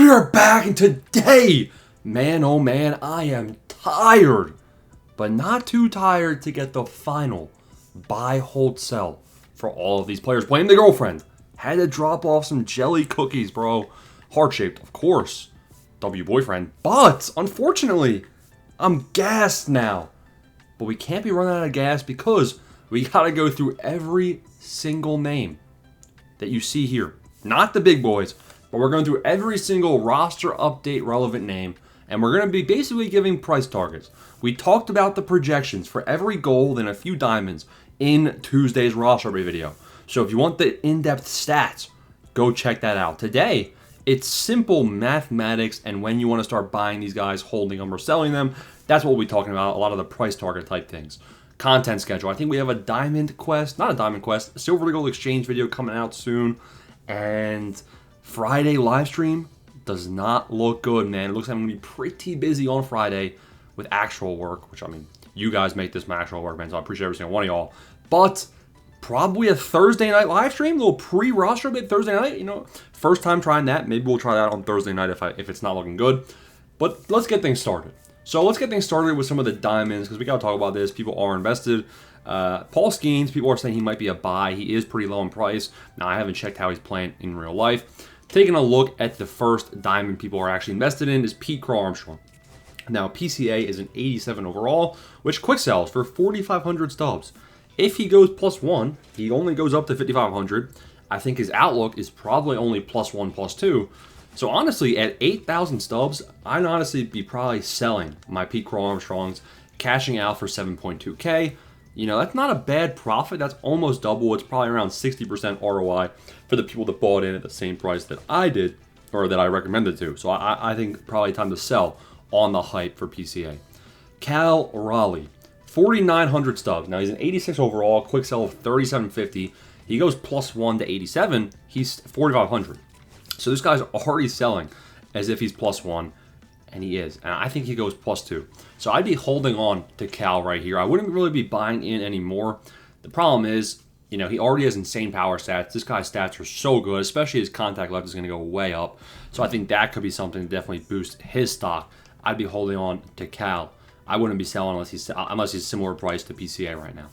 We are back, and today, man, oh man, I am tired, but not too tired to get the final buy, hold, sell for all of these players. Blame the girlfriend. Had to drop off some jelly cookies, bro. Heart-shaped, of course. W boyfriend. But, unfortunately, I'm gassed now. But we can't be running out of gas because we gotta go through every single name that you see here. Not the big boys, but we're going through every single roster update relevant name, and we're going to be basically giving price targets. We talked about the projections for every gold and a few diamonds in Tuesday's roster update video. So if you want the in-depth stats, go check that out. Today, it's simple mathematics, and when you want to start buying these guys, holding them, or selling them, that's what we'll be talking about, a lot of the price target type things. Content schedule. I think we have a diamond quest, not a diamond quest, a silver to gold exchange video coming out soon, and Friday live stream does not look good, man. It looks like I'm going to be pretty busy on Friday with actual work, which, I mean, you guys make this my actual work, man, so I appreciate every single one of y'all. But probably a Thursday night live stream, a little pre-roster bit Thursday night, you know. First time trying that. Maybe we'll try that on Thursday night if it's not looking good. But let's get things started. So let's get things started with some of the diamonds, because we got to talk about this. People are invested. Paul Skeens, people are saying he might be a buy. He is pretty low in price. Now, I haven't checked how he's playing in real life. Taking a look at the first diamond people are actually invested in is Pete Crow Armstrong. Now, PCA is an 87 overall, which quick sells for 4,500 stubs. If he goes +1, he only goes up to 5,500. I think his outlook is probably only +1, +2. So honestly, at 8,000 stubs, I'd honestly be probably selling my Pete Crow Armstrongs, cashing out for 7.2K. You know, that's not a bad profit. That's almost double. It's probably around 60% ROI for the people that bought in at the same price that I did, or that I recommended to. So I think probably time to sell on the hype for PCA. Cal Raleigh, 4,900 stubs. Now, he's an 86 overall, quick sell of 3,750. He goes +1 to 87. He's 4,500. So this guy's already selling as if he's +1. And he is. And I think he goes +2. So I'd be holding on to Cal right here. I wouldn't really be buying in anymore. The problem is, you know, he already has insane power stats. This guy's stats are so good, especially his contact left is going to go way up. So I think that could be something to definitely boost his stock. I'd be holding on to Cal. I wouldn't be selling unless he's similar price to PCA right now.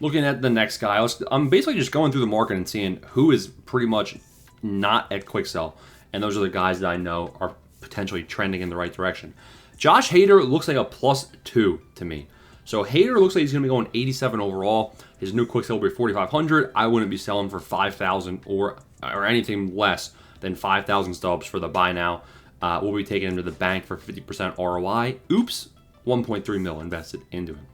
Looking at the next guy, I'm basically just going through the market and seeing who is pretty much not at quick sell. And those are the guys that I know are potentially trending in the right direction. Josh Hader looks like a +2 to me. So Hader looks like he's going to be going 87 overall. His new quick sell will be 4,500. I wouldn't be selling for 5,000 or anything less than 5,000 stubs for the buy now. We'll be taking him to the bank for 50% ROI. Oops, 1.3 mil invested into him.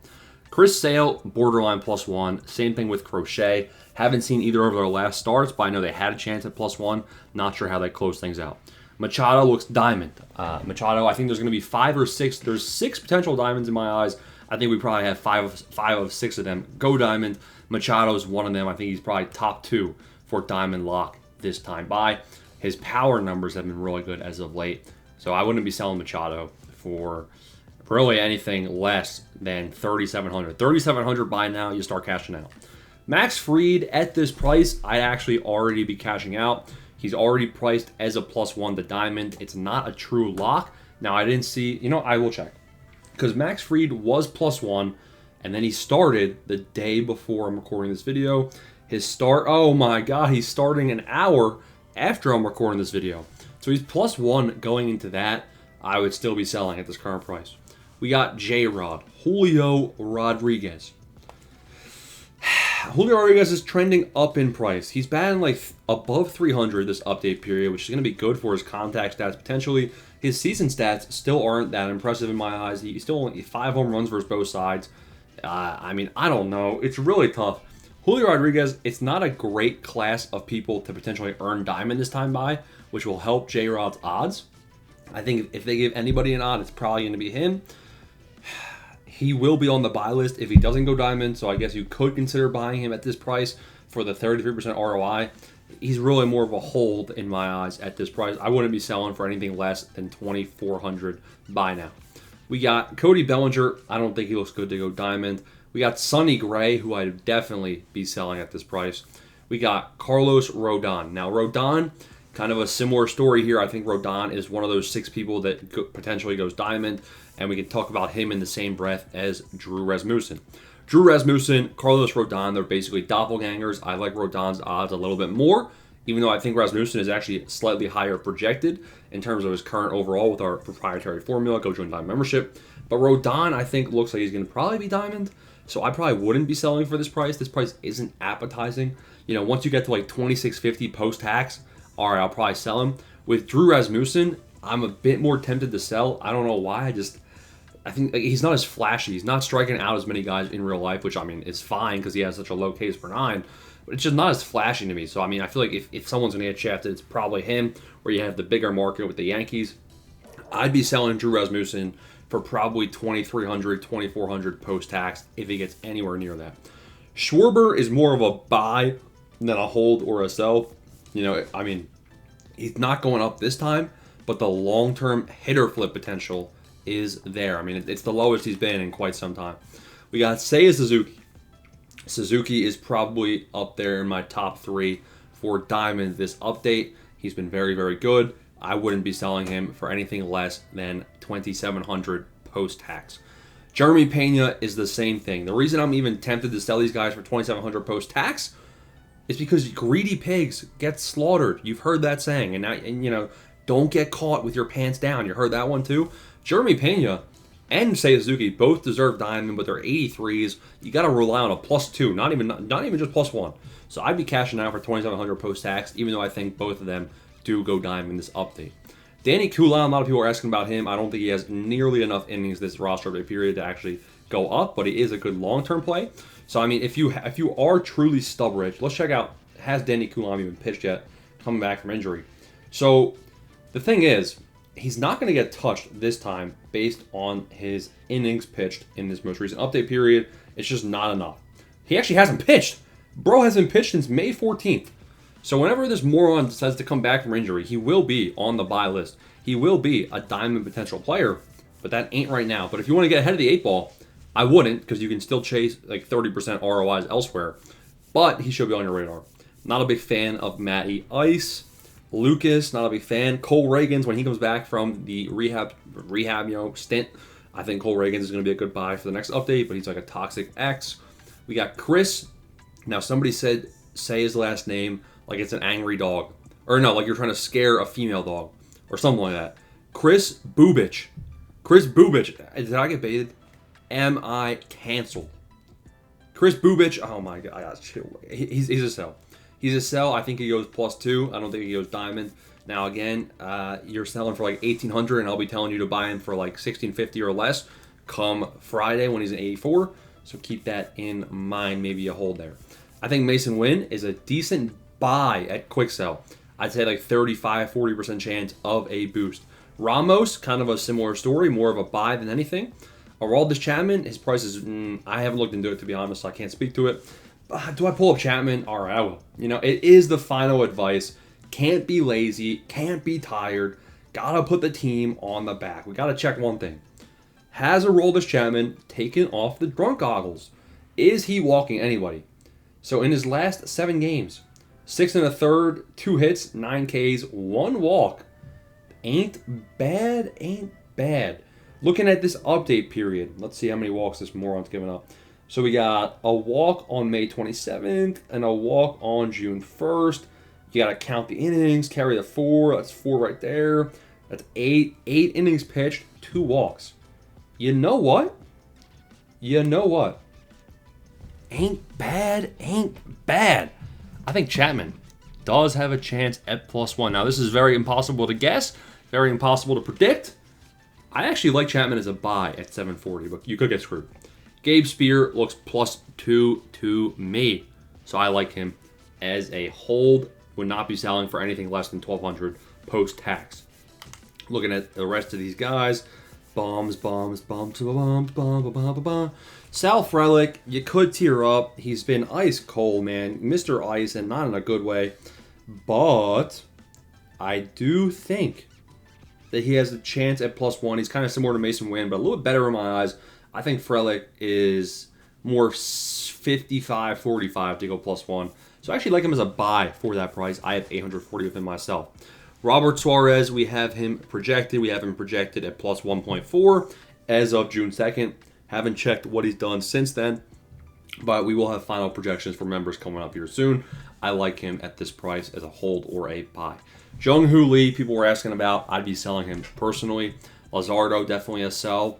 Chris Sale, borderline +1. Same thing with Crochet. Haven't seen either of their last starts, but I know they had a chance at +1. Not sure how they close things out. Machado looks diamond. Machado, I think there's going to be 5 or 6. There's 6 potential diamonds in my eyes. I think we probably have 5 of 6 of them go diamond. Machado's one of them. I think he's probably top 2 for diamond lock this time by. His power numbers have been really good as of late. So I wouldn't be selling Machado for really anything less than 3,700. 3,700 buy now, you start cashing out. Max Fried at this price, I'd actually already be cashing out. He's already priced as a +1 to diamond. It's not a true lock. Now, I didn't see, you know, I will check. Because Max Fried was +1, and then he started the day before I'm recording this video. His start, oh my God, he's starting an hour after I'm recording this video. So he's +1 going into that. I would still be selling at this current price. We got J-Rod, Julio Rodriguez. Julio Rodriguez is trending up in price. He's batting like above 300 this update period, which is going to be good for his contact stats potentially. His season stats still aren't that impressive in my eyes. He's still only 5 home runs versus both sides. I mean, I don't know. It's really tough. Julio Rodriguez, it's not a great class of people to potentially earn diamond this time by, which will help J-Rod's odds. I think if they give anybody an odd, it's probably going to be him. He will be on the buy list if he doesn't go diamond, so I guess you could consider buying him at this price for the 33% ROI. He's really more of a hold in my eyes at this price. I wouldn't be selling for anything less than 2,400 buy now. We got Cody Bellinger. I don't think he looks good to go diamond. We got Sonny Gray, who I'd definitely be selling at this price. We got Carlos Rodon. Now, Rodon, Kind of a similar story here. I think Rodon is one of those 6 people that potentially goes diamond, and we can talk about him in the same breath as Drew Rasmussen. Drew Rasmussen, Carlos Rodon, they're basically doppelgangers. I like Rodon's odds a little bit more, even though I think Rasmussen is actually slightly higher projected in terms of his current overall with our proprietary formula. Go join Diamond membership. But Rodon, I think, looks like he's going to probably be diamond, so I probably wouldn't be selling for this price. This price isn't appetizing. Once you get to like $26.50 post-tax, all right, I'll probably sell him. With Drew Rasmussen, I'm a bit more tempted to sell. I don't know why. I think he's not as flashy. He's not striking out as many guys in real life, which, I mean, is fine because he has such a low Ks per 9. But it's just not as flashy to me. So, I mean, I feel like if someone's going to get shafted, it's probably him, where you have the bigger market with the Yankees. I'd be selling Drew Rasmussen for probably $2,300, $2,400 post-tax if he gets anywhere near that. Schwarber is more of a buy than a hold or a sell. I mean, he's not going up this time, but the long-term hitter flip potential is there. I mean, it's the lowest he's been in quite some time. We got Seiya Suzuki. Suzuki is probably up there in my top 3 for diamond this update. He's been very, very good. I wouldn't be selling him for anything less than $2,700 post-tax. Jeremy Pena is the same thing. The reason I'm even tempted to sell these guys for $2,700 post-tax is because greedy pigs get slaughtered. You've heard that saying. And don't get caught with your pants down. You heard that one too? Jeremy Pena and Seiya Suzuki both deserve diamond, but they're 83s. You got to rely on a +2, not even just +1. So I'd be cashing out for $2,700 post-tax, even though I think both of them do go diamond in this update. Danny Coulon, a lot of people are asking about him. I don't think he has nearly enough innings this roster update period to actually go up, but he is a good long-term play. So, I mean, if you are truly stub rich, let's check out, has Danny Coulon even pitched yet, coming back from injury? So, the thing is, he's not going to get touched this time based on his innings pitched in this most recent update period. It's just not enough. He actually hasn't pitched. Bro hasn't pitched since May 14th. So whenever this moron decides to come back from injury, he will be on the buy list. He will be a diamond potential player, but that ain't right now. But if you want to get ahead of the 8 ball, I wouldn't, because you can still chase like 30% ROIs elsewhere. But he should be on your radar. Not a big fan of Matty Ice. Lucas, not a big fan. Cole Reagans, when he comes back from the rehab stint, I think Cole Reagans is going to be a good buy for the next update, but he's like a toxic X. We got Chris. Now, somebody said, say his last name like it's an angry dog. Or no, like you're trying to scare a female dog. Or something like that. Chris Bubich. Chris Bubich. Did I get baited? Am I canceled? Chris Bubich. Oh my God. He's a sell. He's a sell. I think he goes +2. I don't think he goes diamond. Now, again, you're selling for like $1,800, and I'll be telling you to buy him for like $1,650 or less come Friday when he's an 84. So keep that in mind. Maybe a hold there. I think Mason Wynn is a decent buy at quick sell. I'd say like 35-40% chance of a boost. Ramos, kind of a similar story, more of a buy than anything. Aroldis Chapman, his price is, I haven't looked into it to be honest, so I can't speak to it. Do I pull up Chapman? All right, I will. It is the final advice. Can't be lazy, can't be tired. Gotta put the team on the back. We gotta check one thing. Has Aroldis Chapman taken off the drunk goggles? Is he walking anybody? So in his last 7 games, 6 1/3, 2 hits, 9 Ks, 1 walk. Ain't bad. Looking at this update period, let's see how many walks this moron's given up. So we got a walk on May 27th and a walk on June 1st. You got to count the innings, carry the 4. That's 4 right there. That's 8. 8 innings pitched, 2 walks. You know what? Ain't bad. I think Chapman does have a chance at +1. Now, this is very impossible to guess, very impossible to predict. I actually like Chapman as a buy at 740, but you could get screwed. Gabe Spear looks +2 to me, so I like him as a hold. Would not be selling for anything less than $1,200 post-tax. Looking at the rest of these guys, bombs. Sal Frelick, you could tear up. He's been ice cold, man. Mr. Ice, and not in a good way. But I do think that he has a chance at +1. He's kind of similar to Mason Wynn, but a little bit better in my eyes. I think Frelick is more 55-45 to go +1. So I actually like him as a buy for that price. I have 840 of him myself. Robert Suarez, we have him projected. We have him projected at plus 1.4 as of June 2nd. Haven't checked what he's done since then, but we will have final projections for members coming up here soon. I like him at this price as a hold or a buy. Jung-Hoo Lee, people were asking about. I'd be selling him personally. Lazardo, definitely a sell.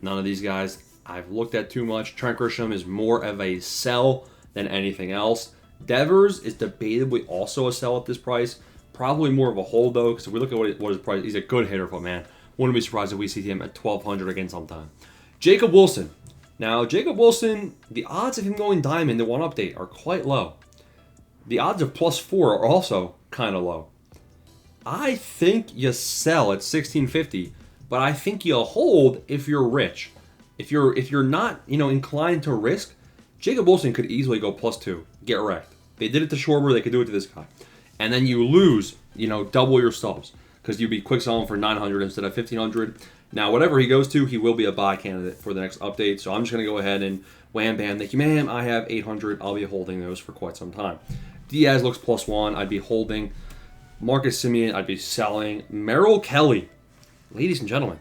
None of these guys I've looked at too much. Trent Grisham is more of a sell than anything else. Devers is debatably also a sell at this price. Probably more of a hold, though, because if we look at what his price, he's a good hitter, but man, wouldn't be surprised if we see him at 1,200 again sometime. Jacob Wilson. Now, Jacob Wilson, the odds of him going diamond in one update are quite low. The odds of +4 are also kind of low. I think you sell at 1,650, but I think you hold if you're rich. If you're not, inclined to risk, Jacob Wilson could easily go +2, get wrecked. They did it to Schwarber, they could do it to this guy. And then you lose, double your stubs because you'd be quick selling for 900 instead of 1,500. Now, whatever he goes to, he will be a buy candidate for the next update. So I'm just going to go ahead and wham bam, thank you, ma'am. I have 800. I'll be holding those for quite some time. Diaz looks +1. I'd be holding. Marcus Semien, I'd be selling. Merrill Kelly, ladies and gentlemen,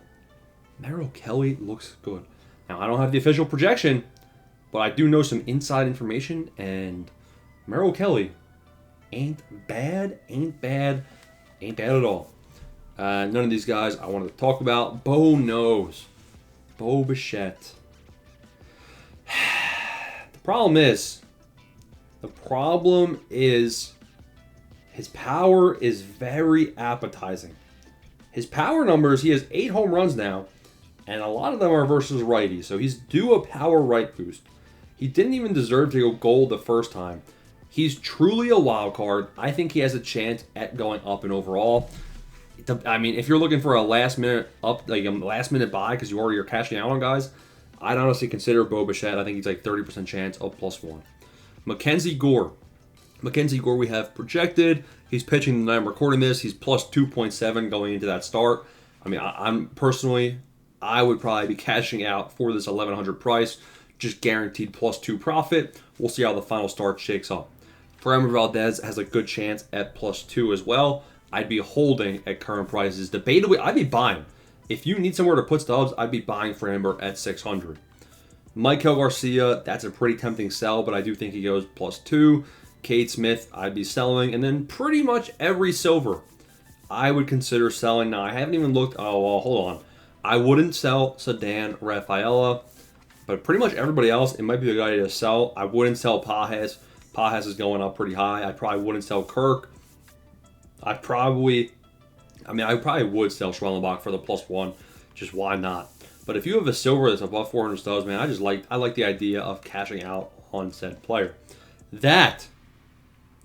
Merrill Kelly looks good. Now, I don't have the official projection, but I do know some inside information, and Merrill Kelly ain't bad at all. None of these guys I wanted to talk about. Bo knows. Bo Bichette. The problem is his power is very appetizing. His power numbers, he has 8 home runs now, and a lot of them are versus righties, so he's due a power right boost. He didn't even deserve to go gold the first time. He's truly a wild card. I think he has a chance at going up and overall. I mean, if you're looking for a last minute buy because you already are cashing out on guys, I'd honestly consider Bo Bichette. I think he's like 30% chance of +1. Mackenzie Gore. Mackenzie Gore we have projected. He's pitching the night I'm recording this. He's +2.7 going into that start. I mean, I would probably be cashing out for this 1,100 price. Just guaranteed +2 profit. We'll see how the final start shakes up. Framber Valdez has a good chance at +2 as well. I'd be holding at current prices. Debatably, I'd be buying. If you need somewhere to put Stubs, I'd be buying Framber at 600. Michael Garcia, that's a pretty tempting sell, but I do think he goes +2. Cade Smith, I'd be selling. And then pretty much every silver, I would consider selling. Now, I haven't even looked. Oh, well, hold on. I wouldn't sell Sedan Rafaela, but pretty much everybody else, it might be a good idea to sell. I wouldn't sell Pages. Pages is going up pretty high. I probably wouldn't sell Kirk. I probably would sell Schwellenbach for the +1. Just why not? But if you have a silver that's above 400 stubs, man, I like the idea of cashing out on said player. That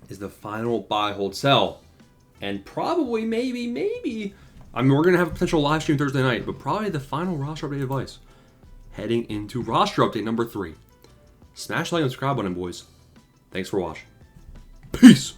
is the final buy, hold, sell. And probably, maybe, I mean, we're going to have a potential live stream Thursday night, but probably the final roster update advice heading into roster update number 3. Smash the like and subscribe button, boys. Thanks for watching. Peace.